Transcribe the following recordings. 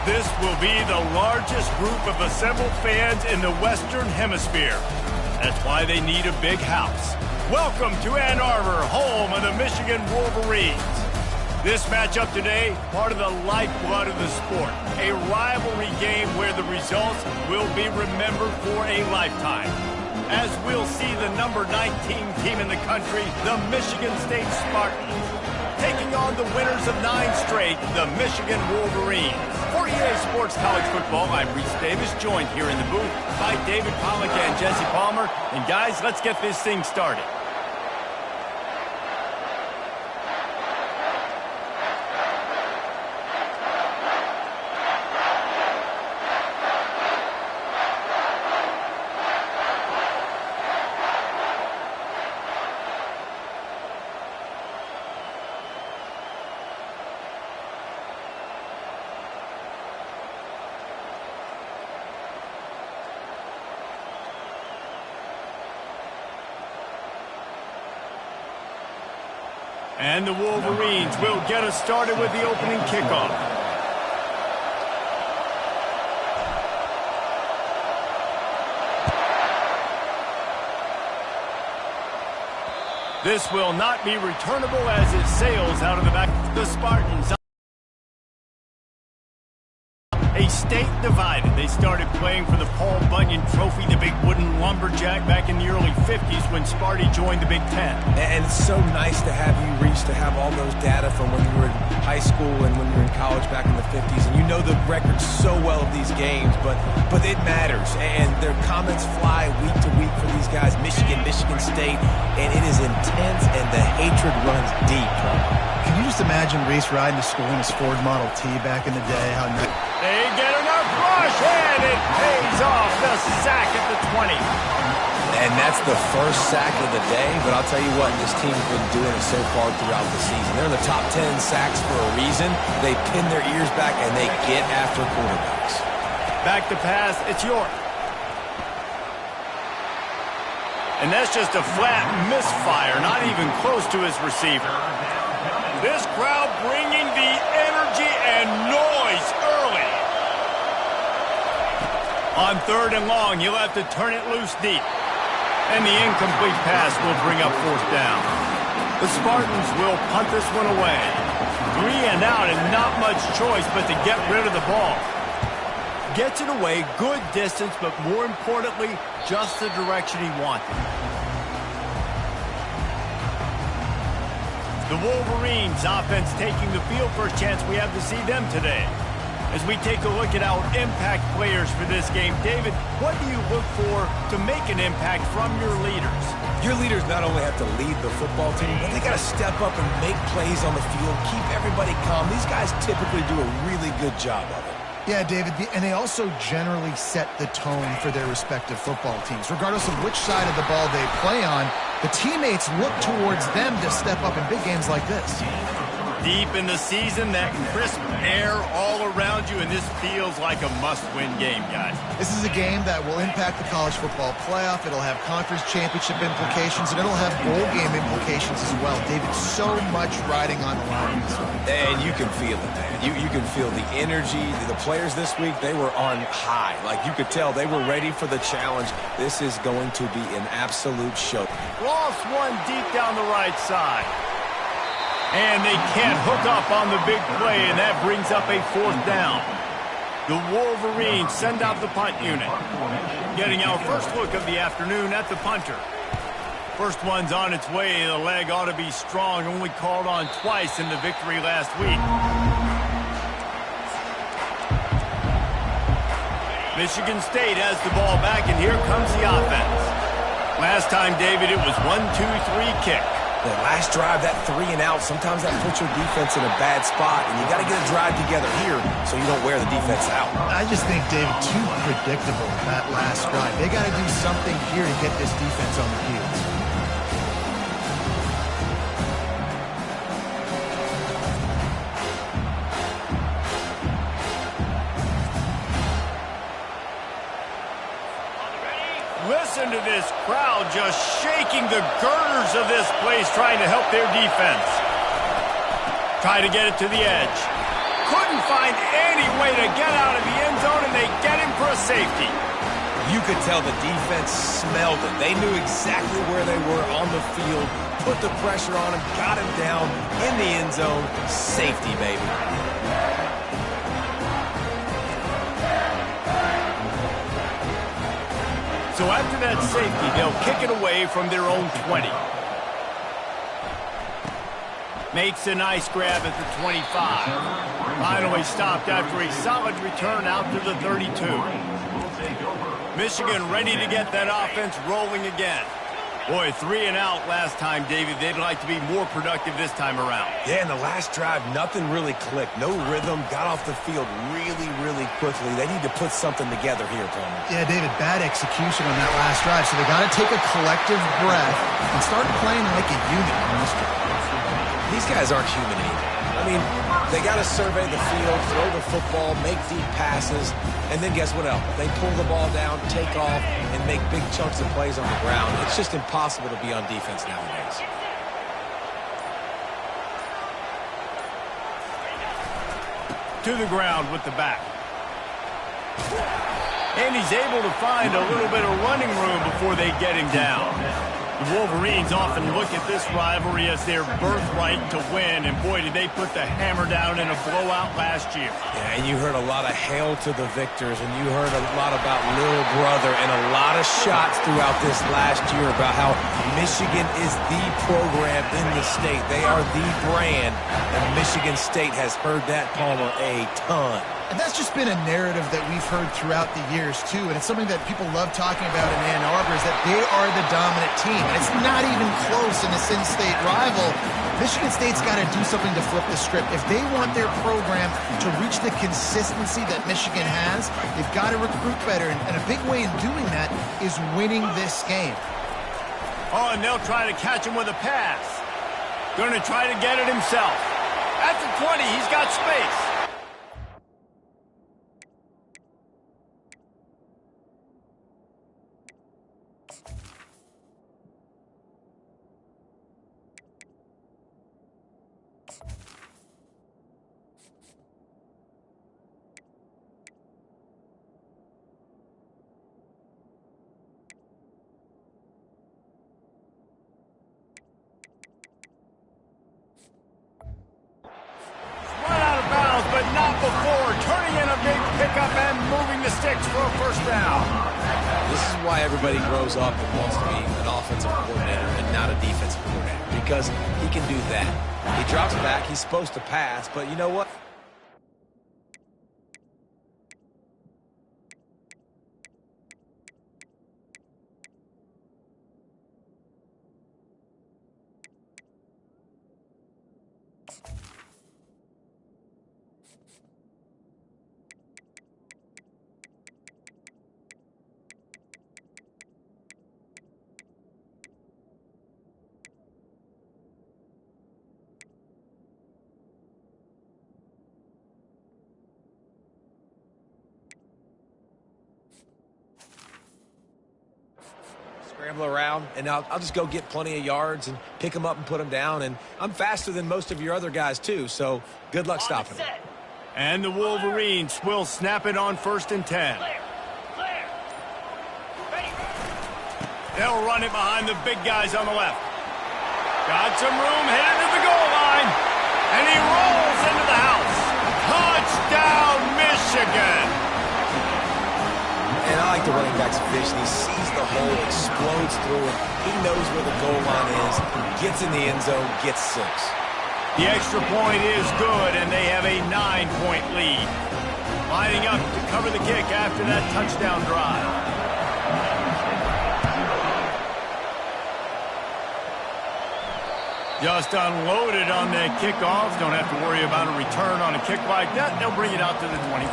This will be the largest group of assembled fans in the Western Hemisphere. That's why they need a big house. Welcome to Ann Arbor, home of the Michigan Wolverines. This matchup today, part of the lifeblood of the sport. A rivalry game where the results will be remembered for a lifetime. As we'll see the number 19 team in the country, the Michigan State Spartans, taking on the winners of 9 straight, the Michigan Wolverines. For EA Sports College Football, I'm Reese Davis, joined here in the booth by David Pollack and Jesse Palmer. And guys, let's get this thing started. And the Wolverines will get us started with the opening kickoff. This will not be returnable as it sails out of the back. The Spartans. A state divided. They started playing for the Paul Bunyan Trophy, the big wooden lumberjack, back in the early 50s when Sparty joined the Big Ten. And it's so nice to have you, Reese, to have all those data from when you were in high school and when you were in college back in the 50s. And you know the records so well of these games, but it matters. And their comments fly week to week for these guys. Michigan, Michigan State, and it is intense, and the hatred runs deep. Can you just imagine Reese riding to school in his Ford Model T back in the day? They get enough rush, and it pays off. The sack at the 20. And that's the first sack of the day, but I'll tell you what, this team's been doing it so far throughout the season. They're in the top 10 sacks for a reason. They pin their ears back, and they get after quarterbacks. Back to pass, it's York. And that's just a flat misfire, not even close to his receiver. This crowd bringing the energy and noise early. On 3rd and long, you'll have to turn it loose deep. And the incomplete pass will bring up 4th down. The Spartans will punt this one away. 3 and out and not much choice but to get rid of the ball. Gets it away, good distance, but more importantly, just the direction he wanted. The Wolverines offense taking the field. First chance we have to see them today. As we take a look at our impact players for this game, David, what do you look for to make an impact from your leaders? Your leaders not only have to lead the football team, but they got to step up and make plays on the field, keep everybody calm. These guys typically do a really good job of it. Yeah, David, and they also generally set the tone for their respective football teams. Regardless of which side of the ball they play on, the teammates look towards them to step up in big games like this. Deep in the season, that crisp air all around you, and this feels like a must-win game, guys. This is a game that will impact the college football playoff. It'll have conference championship implications, and it'll have bowl game implications as well. David, so much riding on the line this week. And you can feel it, man. You can feel the energy. The players this week, they were on high. Like, you could tell they were ready for the challenge. This is going to be an absolute show. Lost one deep down the right side. And they can't hook up on the big play, and that brings up a 4th down. The Wolverines send out the punt unit. Getting our first look of the afternoon at the punter. First one's on its way. The leg ought to be strong, only called on twice in the victory last week. Michigan State has the ball back, and here comes the offense. Last time, David, it was 1-2-3 kick. The last drive, that 3 and out, sometimes that puts your defense in a bad spot, and you got to get a drive together here so you don't wear the defense out. I just think, David, too predictable, that last drive. They got to do something here to get this defense on the heels. Listen to this crowd just shaking the girders of this place, trying to help their defense. Try to get it to the edge. Couldn't find any way to get out of the end zone, and they get him for a safety. You could tell the defense smelled it. They knew exactly where they were on the field, put the pressure on him, got him down in the end zone. Safety, baby. So after that safety, they'll kick it away from their own 20. Makes a nice grab at the 25. Finally stopped after a solid return out to the 32. Michigan ready to get that offense rolling again. Boy, 3 and out last time, David. They'd like to be more productive this time around. Yeah, in the last drive, nothing really clicked. No rhythm, got off the field really, really quickly. They need to put something together here, Palmer. Yeah, David, bad execution on that last drive, so they got to take a collective breath and start playing like a unit on this drive. These guys aren't human either. I mean, they got to survey the field, throw the football, make deep passes, and then guess what else? They pull the ball down, take off, and make big chunks of plays on the ground. It's just impossible to be on defense nowadays. To the ground with the back. And he's able to find a little bit of running room before they get him down. The Wolverines often look at this rivalry as their birthright to win, and boy, did they put the hammer down in a blowout last year. Yeah, and you heard a lot of hail to the victors, and you heard a lot about little brother, and a lot of shots throughout this last year about how Michigan is the program in the state. They are the brand, and Michigan State has heard that, Palmer, a ton. And that's just been a narrative that we've heard throughout the years, too. And it's something that people love talking about in Ann Arbor is that they are the dominant team. And it's not even close in this in-state rival. Michigan State's got to do something to flip the script. If they want their program to reach the consistency that Michigan has, they've got to recruit better. And a big way in doing that is winning this game. Oh, and they'll try to catch him with a pass. Going to try to get it himself. At the 20, he's got space. Before turning in a big pickup and moving the sticks for a first down. This is why everybody grows up and wants to be an offensive coordinator and not a defensive coordinator, because he can do that. He drops back, he's supposed to pass, but you know what? Scramble around, and I'll just go get plenty of yards and pick them up and put them down. And I'm faster than most of your other guys, too, so good luck stopping them. And the Wolverines will snap it on 1st and 10. They'll run it behind the big guys on the left. Got some room, headed to the goal line. And he rolls into the house. Touchdown, Michigan! And I like the running back's vision. He sees the hole, explodes through it. He knows where the goal line is, gets in the end zone, gets 6. The extra point is good, and they have a 9-point lead. Lining up to cover the kick after that touchdown drive. Just unloaded on that kickoff. Don't have to worry about a return on a kick like that. They'll bring it out to the 25.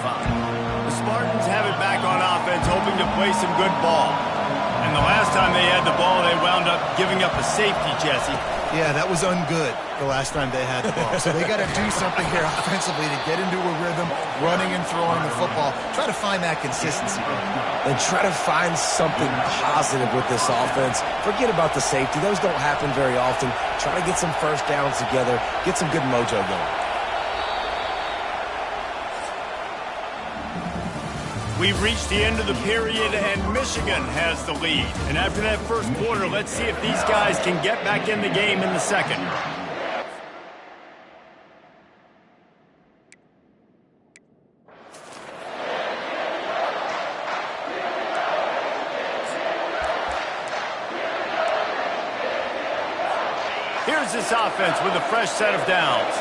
The Spartans have it back on offense, hoping to play some good ball. And the last time they had the ball, they wound up giving up a safety, Jesse. Yeah, that was ungood the last time they had the ball. So they got to do something here offensively to get into a rhythm, running and throwing the football. Try to find that consistency. And try to find something positive with this offense. Forget about the safety. Those don't happen very often. Try to get some first downs together. Get some good mojo going. We've reached the end of the period, and Michigan has the lead. And after that first quarter, let's see if these guys can get back in the game in the second. Here's this offense with a fresh set of downs.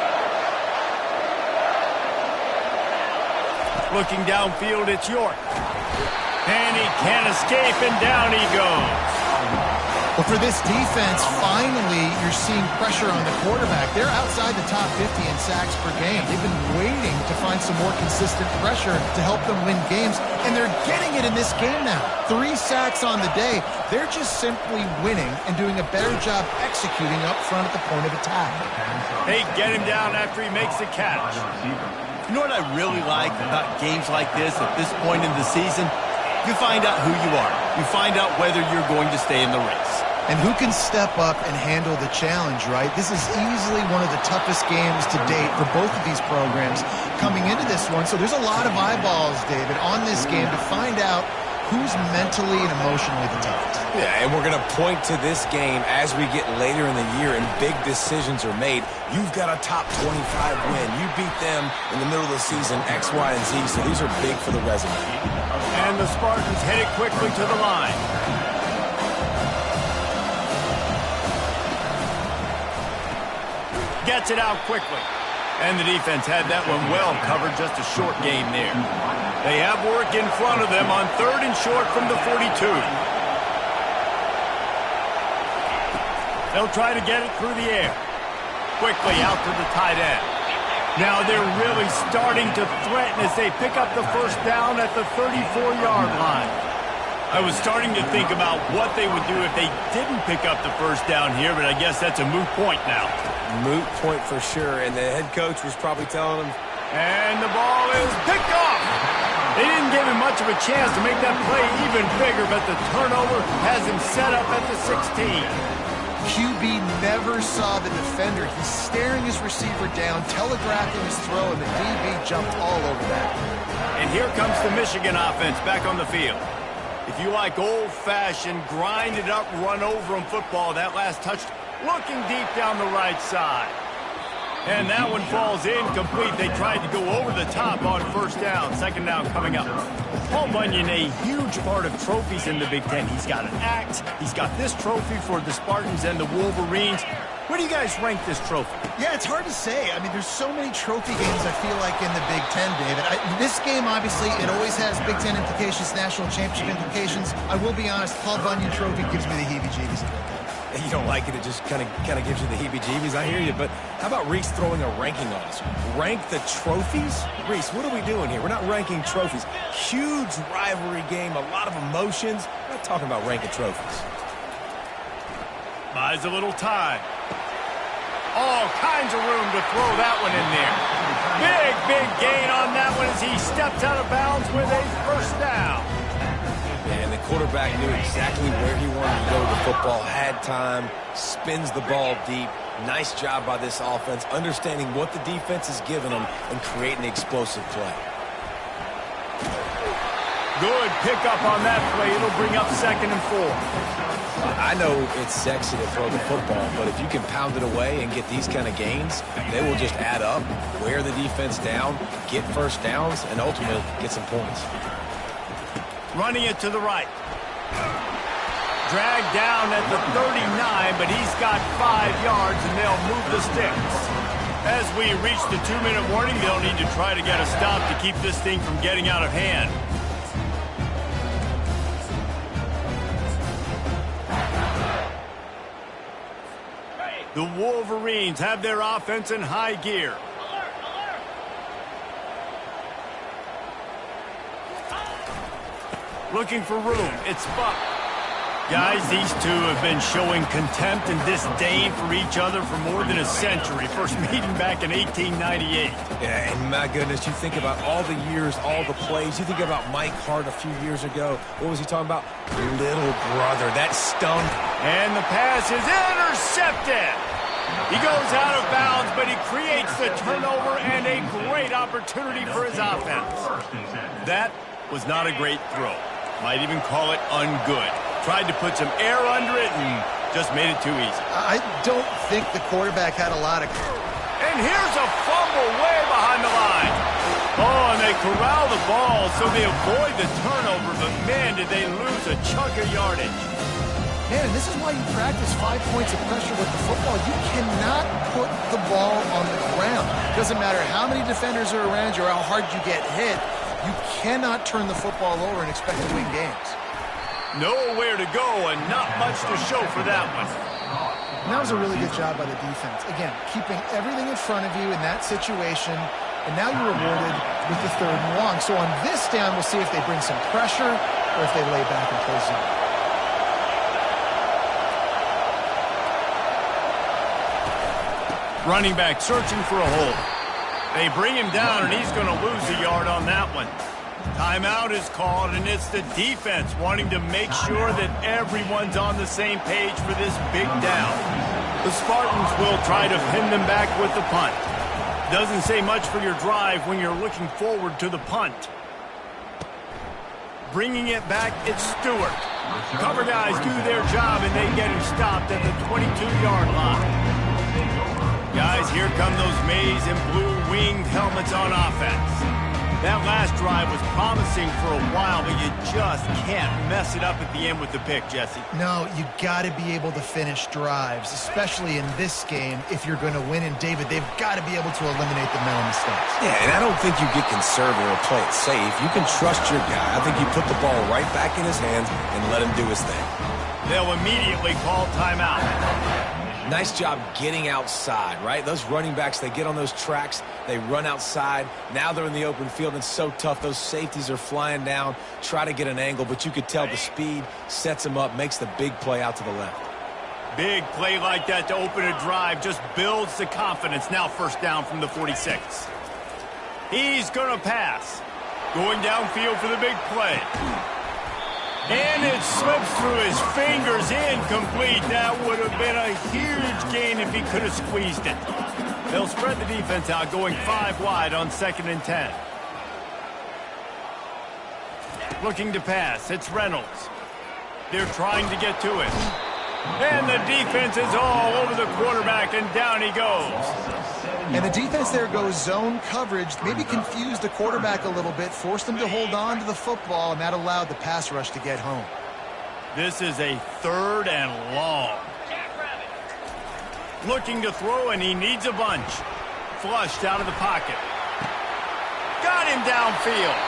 Looking downfield, it's York. And he can't escape, and down he goes. Well, for this defense, finally, you're seeing pressure on the quarterback. They're outside the top 50 in sacks per game. They've been waiting to find some more consistent pressure to help them win games, and they're getting it in this game now. 3 sacks on the day. They're just simply winning and doing a better job executing up front at the point of attack. They get him down after he makes the catch. You know what I really like about games like this at this point in the season? You find out who you are. You find out whether you're going to stay in the race. And who can step up and handle the challenge, right? This is easily one of the toughest games to date for both of these programs coming into this one. So there's a lot of eyeballs, David, on this game to find out who's mentally and emotionally the toughest. Yeah, and we're going to point to this game as we get later in the year and big decisions are made. You've got a top 25 win. You beat them in the middle of the season, X, Y, and Z, so these are big for the resume. And the Spartans headed quickly to the line. Gets it out quickly. And the defense had that one well covered, just a short game there. They have work in front of them on 3rd and short from the 42. They'll try to get it through the air. Quickly out to the tight end. Now they're really starting to threaten as they pick up the first down at the 34-yard line. I was starting to think about what they would do if they didn't pick up the first down here, but I guess that's a moot point now. Moot point for sure, and the head coach was probably telling them. And the ball is picked off. They didn't give him much of a chance to make that play even bigger, but the turnover has him set up at the 16. QB never saw the defender. He's staring his receiver down, telegraphing his throw, and the DB jumped all over that. And here comes the Michigan offense back on the field. If you like old-fashioned, grinded-up, run-over-'em football, that last touch looking deep down the right side. And that one falls incomplete. They tried to go over the top on first down. Second down coming up. Paul Bunyan, a huge part of trophies in the Big Ten. He's got an axe. He's got this trophy for the Spartans and the Wolverines. Where do you guys rank this trophy? Yeah, it's hard to say. I mean, there's so many trophy games, I feel like, in the Big Ten, David. This game, obviously, it always has Big Ten implications, national championship implications. I will be honest, Paul Bunyan trophy gives me the heebie-jeebies. You don't like it, it just kind of gives you the heebie-jeebies. I hear you, but how about Reese throwing a ranking on us? Rank the trophies? Reese, what are we doing here? We're not ranking trophies. Huge rivalry game, a lot of emotions. We're not talking about ranking trophies. Buys a little time. All kinds of room to throw that one in there. Big gain on that one as he stepped out of bounds with a first down. And the quarterback knew exactly where he wanted to go with the football, had time, spins the ball deep. Nice job by this offense, understanding what the defense is giving them and creating the explosive play. Good pickup on that play. It'll bring up 2nd and 4. I know it's sexy to throw the football, but if you can pound it away and get these kind of gains, they will just add up, wear the defense down, get first downs, and ultimately get some points. Running it to the right. Dragged down at the 39, but he's got 5 yards, and they'll move the sticks. As we reach the 2-minute warning, they'll need to try to get a stop to keep this thing from getting out of hand. The Wolverines have their offense in high gear. Looking for room. It's Buck. Guys, these two have been showing contempt and disdain for each other for more than a century. First meeting back in 1898. Yeah, and my goodness, you think about all the years, all the plays. You think about Mike Hart a few years ago. What was he talking about? Little brother. That stunk. And the pass is intercepted. He goes out of bounds, but he creates the turnover and a great opportunity for his offense. That was not a great throw. Might even call it ungood. Tried to put some air under it and just made it too easy. I don't think the quarterback had a lot of... And here's a fumble way behind the line. Oh, and they corral the ball so they avoid the turnover, but man, did they lose a chunk of yardage. Man, and this is why you practice 5 points of pressure with the football. You cannot put the ball on the ground. Doesn't matter how many defenders are around you or how hard you get hit. You cannot turn the football over and expect to win games. Nowhere to go and not much to show for that one. And that was a really good job by the defense. Again, keeping everything in front of you in that situation, and now you're rewarded with the 3rd and long. So on this down, we'll see if they bring some pressure or if they lay back and play zone. Running back searching for a hole. They bring him down, and he's going to lose a yard on that one. Timeout is called, and it's the defense wanting to make sure that everyone's on the same page for this big down. The Spartans will try to pin them back with the punt. Doesn't say much for your drive when you're looking forward to the punt. Bringing it back, it's Stewart. Cover guys do their job, and they get him stopped at the 22-yard line. Guys, here come those maize and blue winged helmets on offense. That last drive was promising for a while, but you just can't mess it up at the end with the pick, Jesse. No, you got to be able to finish drives, especially in this game. If you're going to win, and David, they've got to be able to eliminate the mental mistakes. Yeah, and I don't think you get conservative or play it safe. You can trust your guy. I think you put the ball right back in his hands and let him do his thing. They'll immediately call timeout. Nice job getting outside, right? Those running backs, they get on those tracks, they run outside. Now they're in the open field, and it's so tough. Those safeties are flying down, try to get an angle, but you could tell the speed sets them up, makes the big play out to the left. Big play like that to open a drive just builds the confidence. Now 1st down from the 46. He's going to pass. Going downfield for the big play. And it slips through his fingers, incomplete. That would have been a huge gain if he could have squeezed it. They'll spread the defense out, going 5 wide on 2nd and 10. Looking to pass, it's Reynolds. They're trying to get to it. And the defense is all over the quarterback, and down he goes. And the defense there goes zone coverage, maybe confused the quarterback a little bit, forced him to hold on to the football, and that allowed the pass rush to get home. This is a 3rd and long. Looking to throw, and he needs a bunch. Flushed out of the pocket. Got him downfield.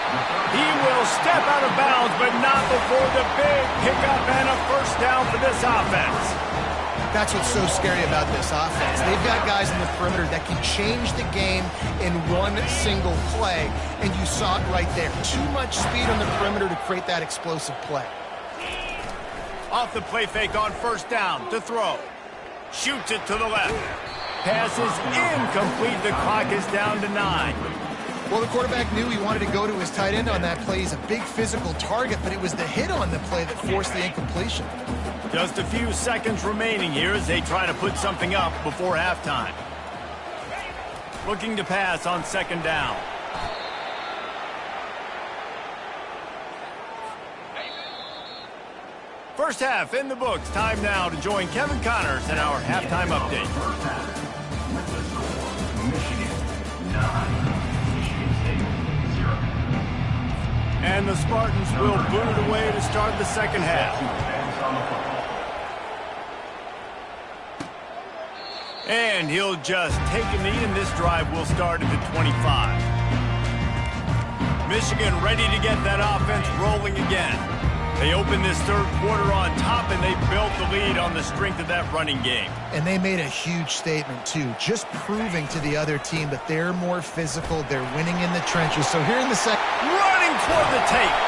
He will step out of bounds, but not before the big pickup and a 1st down for this offense. That's what's so scary about this offense. They've got guys in the perimeter that can change the game in one single play, and you saw it right there. Too much speed on the perimeter to create that explosive play. Off the play fake on 1st down to throw. Shoots it to the left. Pass is incomplete. The clock is down to 9. Well, the quarterback knew he wanted to go to his tight end on that play. He's a big physical target, but it was the hit on the play that forced the incompletion. Just a few seconds remaining here as they try to put something up before halftime. Looking to pass on 2nd down. First half in the books. Time now to join Kevin Connors in our halftime update. Michigan 9. And the Spartans will boot it away to start the 2nd half. And he'll just take a knee, and this drive will start at the 25. Michigan ready to get that offense rolling again. They open this 3rd quarter on top, and they built the lead on the strength of that running game. And they made a huge statement, too, just proving to the other team that they're more physical, they're winning in the trenches. So here in the second... Running toward the tape.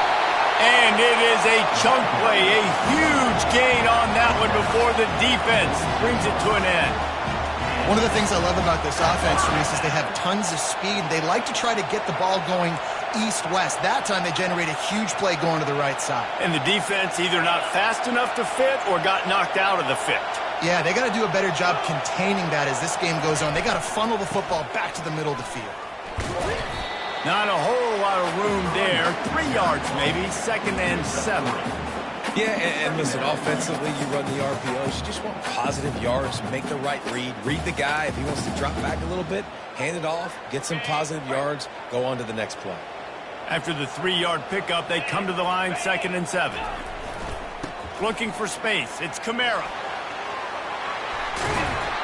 And it is a chunk play, a huge gain on that one before the defense brings it to an end. One of the things I love about this offense, Reese, is they have tons of speed. They like to try to get the ball going east-west. That time they generate a huge play going to the right side. And the defense either not fast enough to fit or got knocked out of the fit. Yeah, they got to do a better job containing that as this game goes on. They got to funnel the football back to the middle of the field. Not a whole lot of room there. 3 yards maybe, 2nd and 7. Yeah, and listen, offensively, you run the RPOs. You just want positive yards, make the right read the guy. If he wants to drop back a little bit, hand it off, get some positive yards, go on to the next play. After the 3-yard pickup, they come to the line, 2nd and 7. Looking for space. It's Kamara.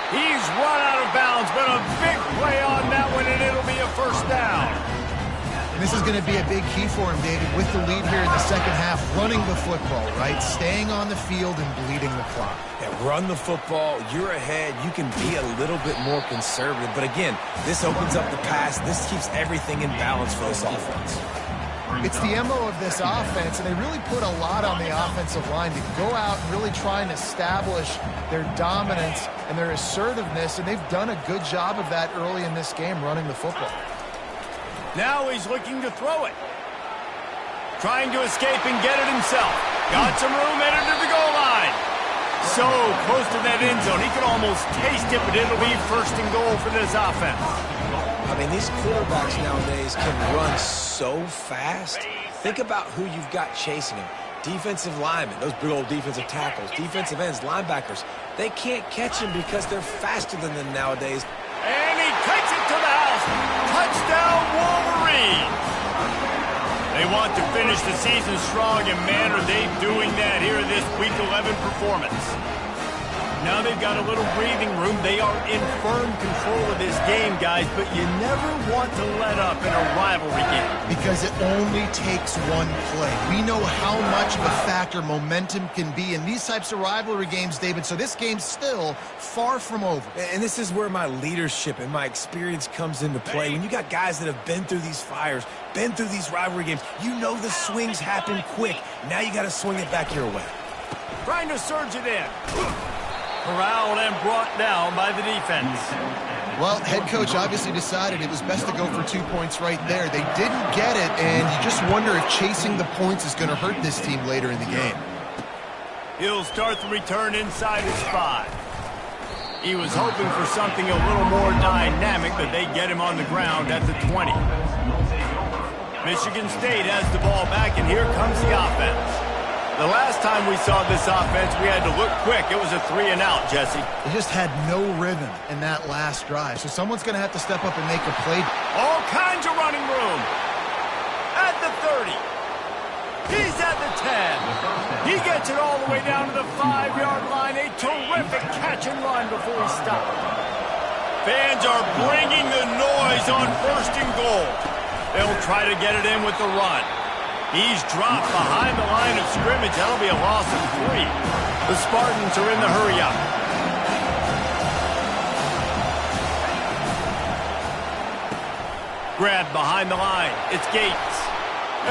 He's run out of bounds, but a big play on that one, and it'll be a first down. And this is going to be a big key for him, David, with the lead here in the second half, running the football, right? Staying on the field and bleeding the clock. Yeah, run the football. You're ahead. You can be a little bit more conservative. But again, this opens up the pass. This keeps everything in balance for this offense. It's the MO of this offense, and they really put a lot on the offensive line to go out and really try and establish their dominance and their assertiveness, and they've done a good job of that early in this game, running the football. Now he's looking to throw it. Trying to escape and get it himself. Got some room, headed to the goal line. So close to that end zone. He could almost taste it, but it'll be 1st and goal for this offense. I mean, these quarterbacks nowadays can run so fast. Think about who you've got chasing him. Defensive linemen, those big old defensive tackles, defensive ends, linebackers. They can't catch him because they're faster than them nowadays. And he takes it to the house. Touchdown, Wolverine. They want to finish the season strong, and man, are they doing that here in this Week 11 performance. Now they've got a little breathing room. They are in firm control of this game, guys, but you never want to let up in a rivalry game. Because it only takes one play. We know how much of a factor momentum can be in these types of rivalry games, David, so this game's still far from over. And this is where my leadership and my experience comes into play. When you got guys that have been through these fires, been through these rivalry games, you know the swings happen quick. Now you got to swing it back your way. Trying to surge it in. Corralled and brought down by the defense. Well, head coach obviously decided it was best to go for 2 points right there. They didn't get it, and you just wonder if chasing the points is going to hurt this team later in the game. He'll start the return inside his 5. He was hoping for something a little more dynamic, but they get him on the ground at the 20. Michigan State has the ball back, and here comes the offense. The last time we saw this offense, we had to look quick. It was a 3-and-out, Jesse. They just had no rhythm in that last drive, so someone's going to have to step up and make a play. All kinds of running room. At the 30. He's at the 10. He gets it all the way down to the 5-yard line. A terrific catch and run before he stopped. Fans are bringing the noise on 1st and goal. They'll try to get it in with the run. He's dropped behind the line of scrimmage. That'll be a loss of 3. The Spartans are in the hurry-up. Grabbed behind the line. It's Gates.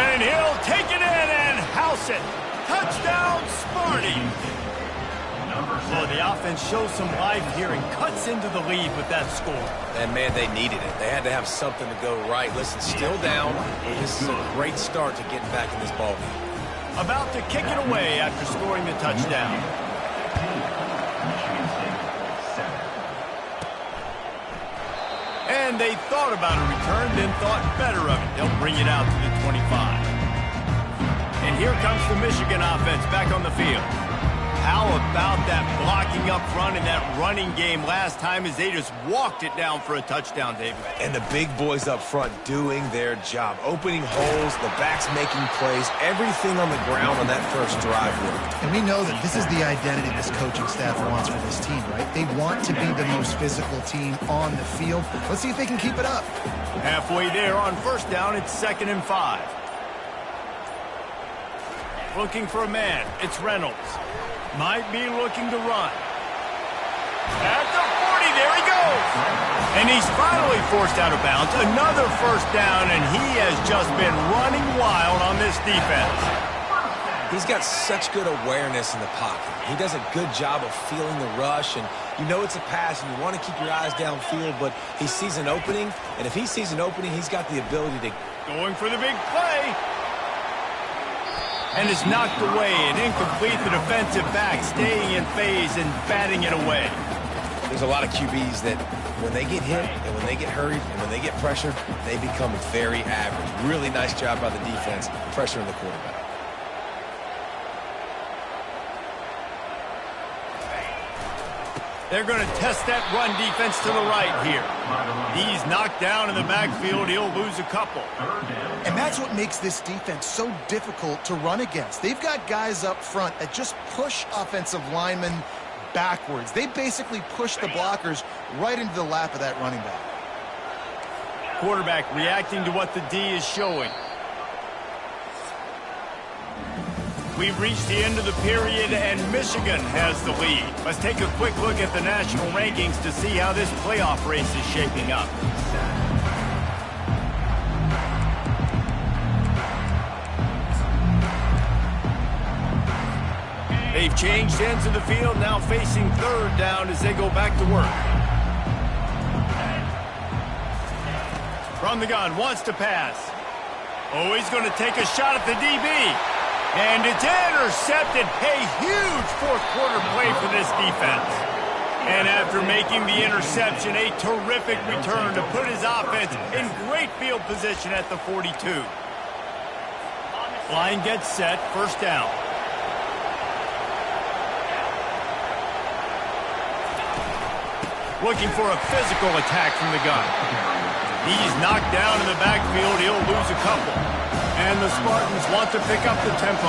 And he'll take it in and house it. Touchdown, Sparty. Oh, the offense shows some life here and cuts into the lead with that score. And, man, they needed it. They had to have something to go right. Listen, still down. This is a great start to getting back in this ballgame. About to kick it away after scoring the touchdown. And they thought about a return, then thought better of it. They'll bring it out to the 25. And here comes the Michigan offense back on the field. How about that blocking up front and that running game last time as they just walked it down for a touchdown, David? And the big boys up front doing their job. Opening holes, the backs making plays, everything on the ground on that first drive worked. And we know that this is the identity this coaching staff wants for this team, right? They want to be the most physical team on the field. Let's see if they can keep it up. Halfway there on 1st down, it's 2nd and 5. Looking for a man. It's Reynolds. Might be looking to run. At the 40, there he goes. And he's finally forced out of bounds. Another 1st down, and he has just been running wild on this defense. He's got such good awareness in the pocket. He does a good job of feeling the rush, and you know it's a pass, and you want to keep your eyes downfield, but he sees an opening, and if he sees an opening, he's got the ability to... Going for the big play. And it's knocked away and incomplete. The defensive back staying in phase and batting it away. There's a lot of QBs that when they get hit and when they get hurried and when they get pressured, they become very average. Really nice job by the defense pressuring the quarterback. They're going to test that run defense to the right here. He's knocked down in the backfield. He'll lose a couple. And that's what makes this defense so difficult to run against. They've got guys up front that just push offensive linemen backwards. They basically push the blockers right into the lap of that running back. Quarterback reacting to what the D is showing. We've reached the end of the period, and Michigan has the lead. Let's take a quick look at the national rankings to see how this playoff race is shaping up. They've changed ends of the field, now facing third down as they go back to work. From the gun, wants to pass. Oh, he's going to take a shot at the DB. And it's intercepted. A huge fourth quarter play for this defense. And after making the interception, a terrific return to put his offense in great field position at the 42. Line gets set, first down. Looking for a physical attack from the gun. He's knocked down in the backfield. He'll lose a couple. And the Spartans want to pick up the tempo.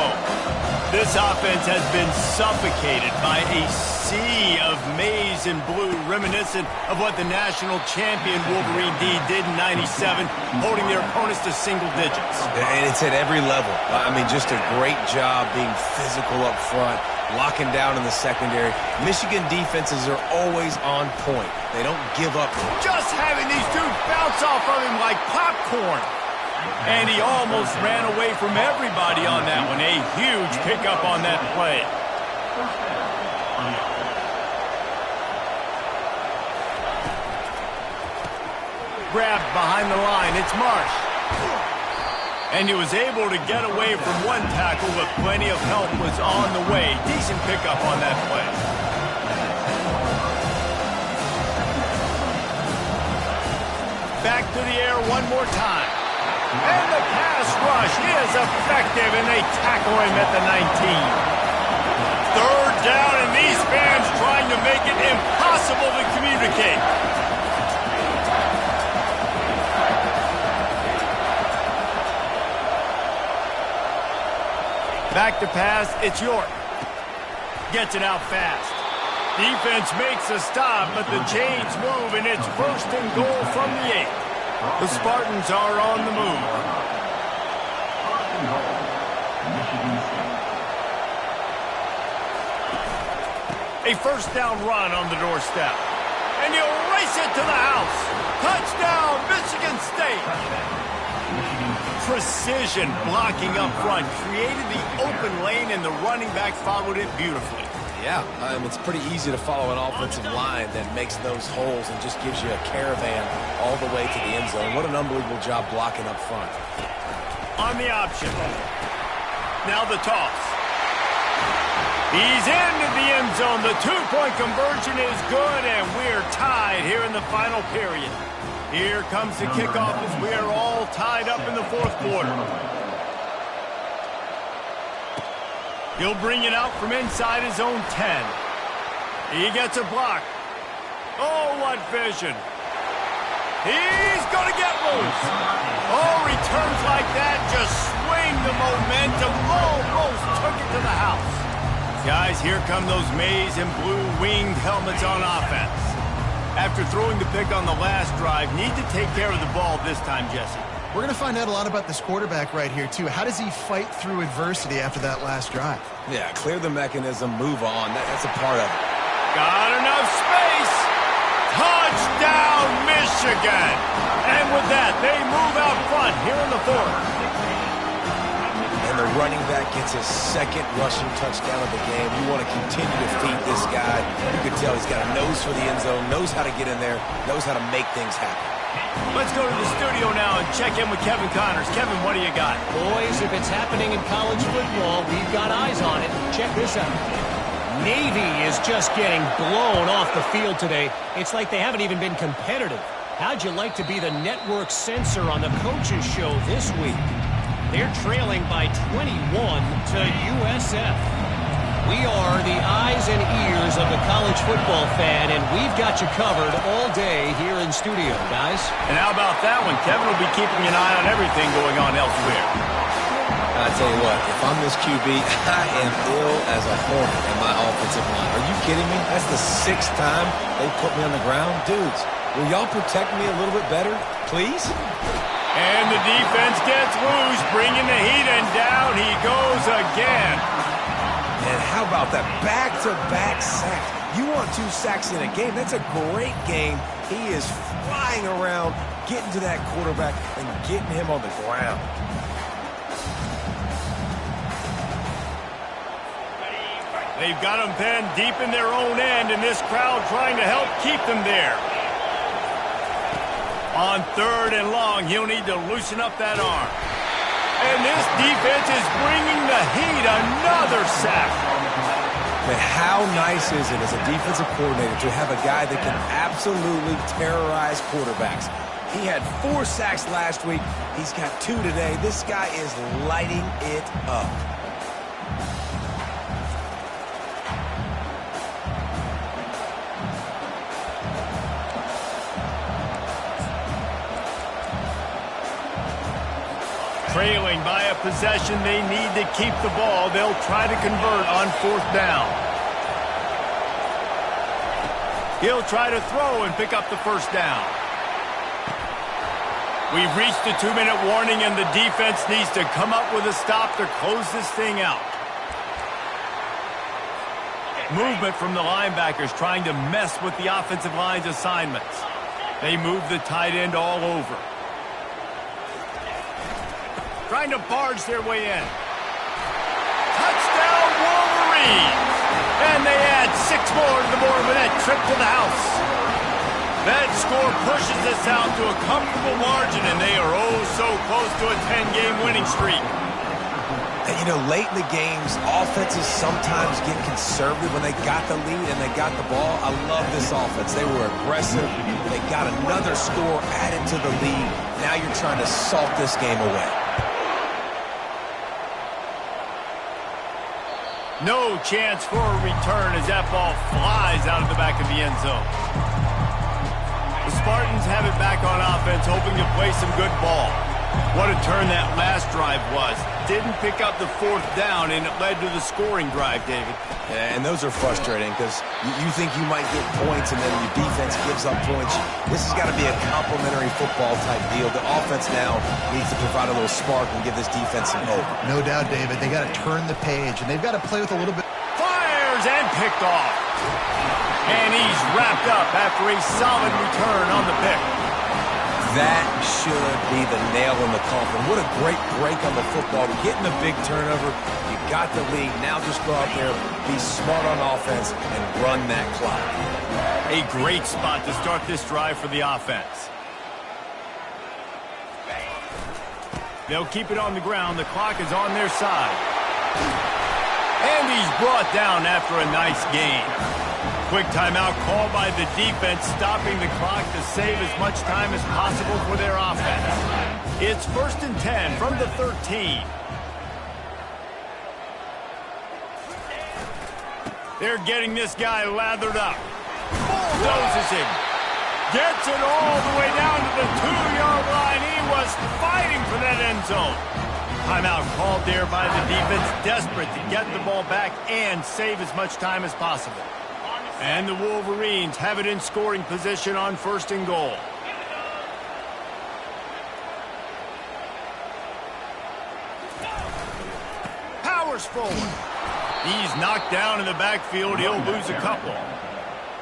This offense has been suffocated by a sea of maize and blue, reminiscent of what the national champion Wolverine D did in '97, holding their opponents to single digits. And it's at every level. I mean, just a great job being physical up front, locking down in the secondary. Michigan defenses are always on point. They don't give up. Just having these dudes bounce off of him like popcorn. And he almost ran away from everybody on that one. A huge pickup on that play. Grabbed behind the line. It's Marsh. And he was able to get away from one tackle, but plenty of help was on the way. Decent pickup on that play. Back to the air one more time. And the pass rush is effective, and they tackle him at the 19. Third down, and these fans trying to make it impossible to communicate. Back to pass, it's York. Gets it out fast. Defense makes a stop, but the chains move, and it's first and goal from the 8. The Spartans are on the move. A first down run on the doorstep. And he'll race it to the house. Touchdown, Michigan State. Precision blocking up front. Created the open lane, and the running back followed it beautifully. Yeah, it's pretty easy to follow an offensive line that makes those holes and just gives you a caravan all the way to the end zone. What an unbelievable job blocking up front. On the option. Now the toss. He's into the end zone. The two-point conversion is good, and we're tied here in the final period. Here comes the kickoff as we are all tied up in the fourth quarter. He'll bring it out from inside his own 10. He gets a block. Oh, what vision. He's going to get loose. Oh, returns like that just swing the momentum. Almost took it to the house. Guys, here come those maize and blue winged helmets on offense. After throwing the pick on the last drive, need to take care of the ball this time, Jesse. We're going to find out a lot about this quarterback right here, too. How does he fight through adversity after that last drive? Yeah, clear the mechanism, move on. That's a part of it. Got enough space. Touchdown, Michigan. And with that, they move out front here in the fourth. And the running back gets his second rushing touchdown of the game. You want to continue to feed this guy. You can tell he's got a nose for the end zone, knows how to get in there, knows how to make things happen. Let's go to the studio now and check in with Kevin Connors. Kevin, what do you got? Boys, if it's happening in college football, we've got eyes on it. Check this out. Navy is just getting blown off the field today. It's like they haven't even been competitive. How'd you like to be the network censor on the coaches show this week? They're trailing by 21 to USF. We are the eyes and ears of the college football fan, and we've got you covered all day here in studio, guys. And how about that one? Kevin will be keeping an eye on everything going on elsewhere. I tell you what, if I'm this QB, I am ill as a hornet in my offensive line. Are you kidding me? That's the 6th time they put me on the ground. Dudes, will y'all protect me a little bit better, please? And the defense gets loose, bringing the heat, and down he goes again. And how about that back-to-back sacks? You want 2 sacks in a game? That's a great game. He is flying around, getting to that quarterback and getting him on the ground. They've got them pinned deep in their own end, and this crowd trying to help keep them there. On 3rd and long, he'll need to loosen up that arm. And this defense is bringing the heat. Another sack. But how nice is it as a defensive coordinator to have a guy that can absolutely terrorize quarterbacks? He had 4 sacks last week. He's got 2 today. This guy is lighting it up. Trailing by a possession, they need to keep the ball. They'll try to convert on 4th down. He'll try to throw and pick up the 1st down. We've reached the 2-minute warning, and the defense needs to come up with a stop to close this thing out. Movement from the linebackers trying to mess with the offensive line's assignments. They move the tight end all over. Trying to barge their way in. Touchdown, Wolverines! And they add 6 more to the board with that trip to the house. That score pushes us out to a comfortable margin, and they are oh so close to a 10-game winning streak. And you know, late in the games, offenses sometimes get conservative when they got the lead and they got the ball. I love this offense. They were aggressive. They got another score added to the lead. Now you're trying to salt this game away. No chance for a return as that ball flies out of the back of the end zone. The Spartans have it back on offense, hoping to play some good ball. What a turn that last drive was. Didn't pick up the 4th down, and it led to the scoring drive, David. Yeah, and those are frustrating because you think you might get points and then your defense gives up points. This has got to be a complimentary football type deal. The offense now needs to provide a little spark and give this defense some hope. No doubt, David. They got to turn the page, and they've got to play with a little bit. Fires and picked off. And he's wrapped up after a solid return on the pick. That should be the nail in the coffin. What a great break on the football. Getting a big turnover. You got the lead. Now just go out there, be smart on offense, and run that clock. A great spot to start this drive for the offense. They'll keep it on the ground. The clock is on their side. And he's brought down after a nice gain. Quick timeout called by the defense, stopping the clock to save as much time as possible for their offense. It's 1st and 10 from the 13. They're getting this guy lathered up. Bulldozes him. Gets it all the way down to the 2-yard line. He was fighting for that end zone. Timeout called there by the defense, desperate to get the ball back and save as much time as possible. And the Wolverines have it in scoring position on 1st and goal. Powers forward. He's knocked down in the backfield. He'll lose a couple.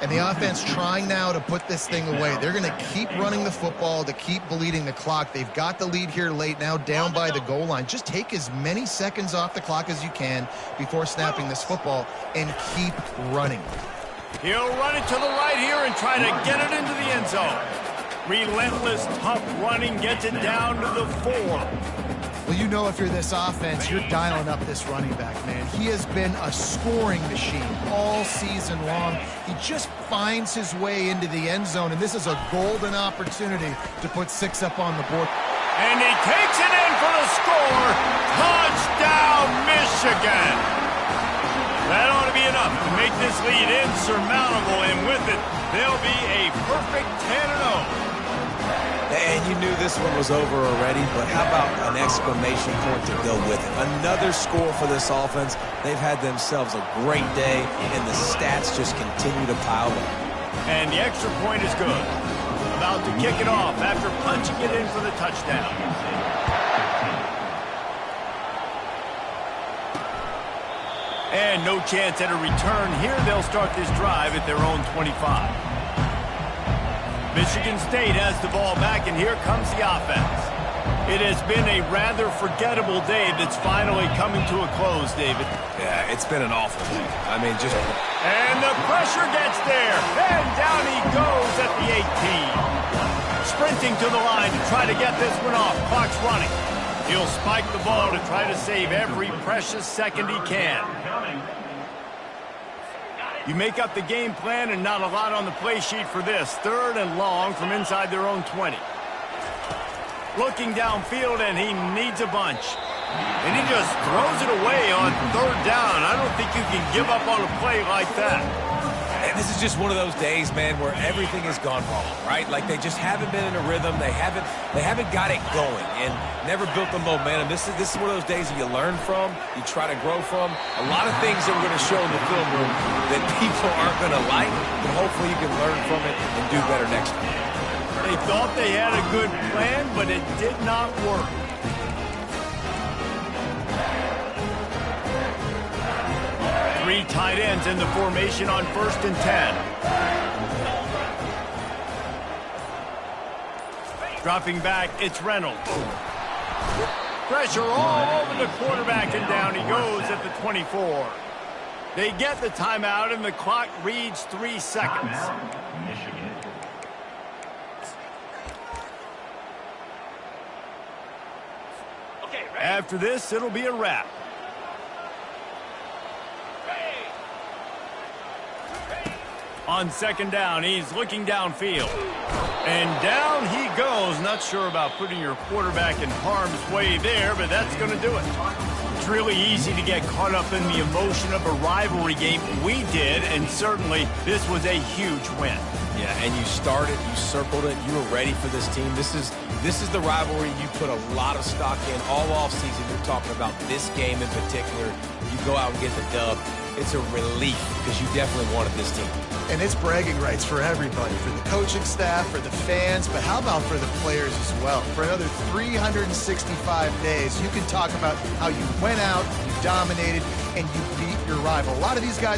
And the offense trying now to put this thing away. They're going to keep running the football to keep bleeding the clock. They've got the lead here late, now down by the goal line. Just take as many seconds off the clock as you can before snapping this football and keep running. He'll run it to the right here and try to get it into the end zone. Relentless, tough running gets it down to the 4. Well, you know, if you're this offense, you're dialing up this running back, man. He has been a scoring machine all season long. He just finds his way into the end zone, and this is a golden opportunity to put 6 up on the board. And he takes it in for the score. Touchdown, Michigan. That ought to be enough to make this lead insurmountable, and with it, they'll be a perfect 10-0. And you knew this one was over already, but how about an exclamation point to go with it? Another score for this offense. They've had themselves a great day, and the stats just continue to pile up. And the extra point is good. About to kick it off after punching it in for the touchdown. And no chance at a return here. They'll start this drive at their own 25. Michigan State has the ball back, and here comes the offense. It has been a rather forgettable day that's finally coming to a close, David. Yeah, it's been an awful day. I mean, just... And the pressure gets there, and down he goes at the 18. Sprinting to the line to try to get this one off. Clock's running. He'll spike the ball to try to save every precious second he can. You make up the game plan, and not a lot on the play sheet for this. 3rd and long from inside their own 20. Looking downfield, and he needs a bunch. And he just throws it away on 3rd down. I don't think you can give up on a play like that. And this is just one of those days, man, where everything has gone wrong, right? Like they just haven't been in a rhythm. They haven't got it going and never built the momentum. This is one of those days that you learn from, you try to grow from. A lot of things that we're going to show in the film room that people aren't going to like, but hopefully you can learn from it and do better next time. They thought they had a good plan, but it did not work. Three tight ends in the formation on 1st and 10. Dropping back, it's Reynolds. Pressure all over the quarterback, and down he goes at the 24. They get the timeout, and the clock reads 3 seconds. After this, it'll be a wrap. On 2nd down, he's looking downfield. And down he goes. Not sure about putting your quarterback in harm's way there, but that's going to do it. It's really easy to get caught up in the emotion of a rivalry game. We did, and certainly this was a huge win. Yeah, and you started, you circled it, you were ready for this team. This is the rivalry you put a lot of stock in all offseason. You're talking about this game in particular. You go out and get the dub. It's a relief because you definitely wanted this team. And it's bragging rights for everybody, for the coaching staff, for the fans, but how about for the players as well? For another 365 days, you can talk about how you went out, you dominated, and you beat your rival. A lot of these guys are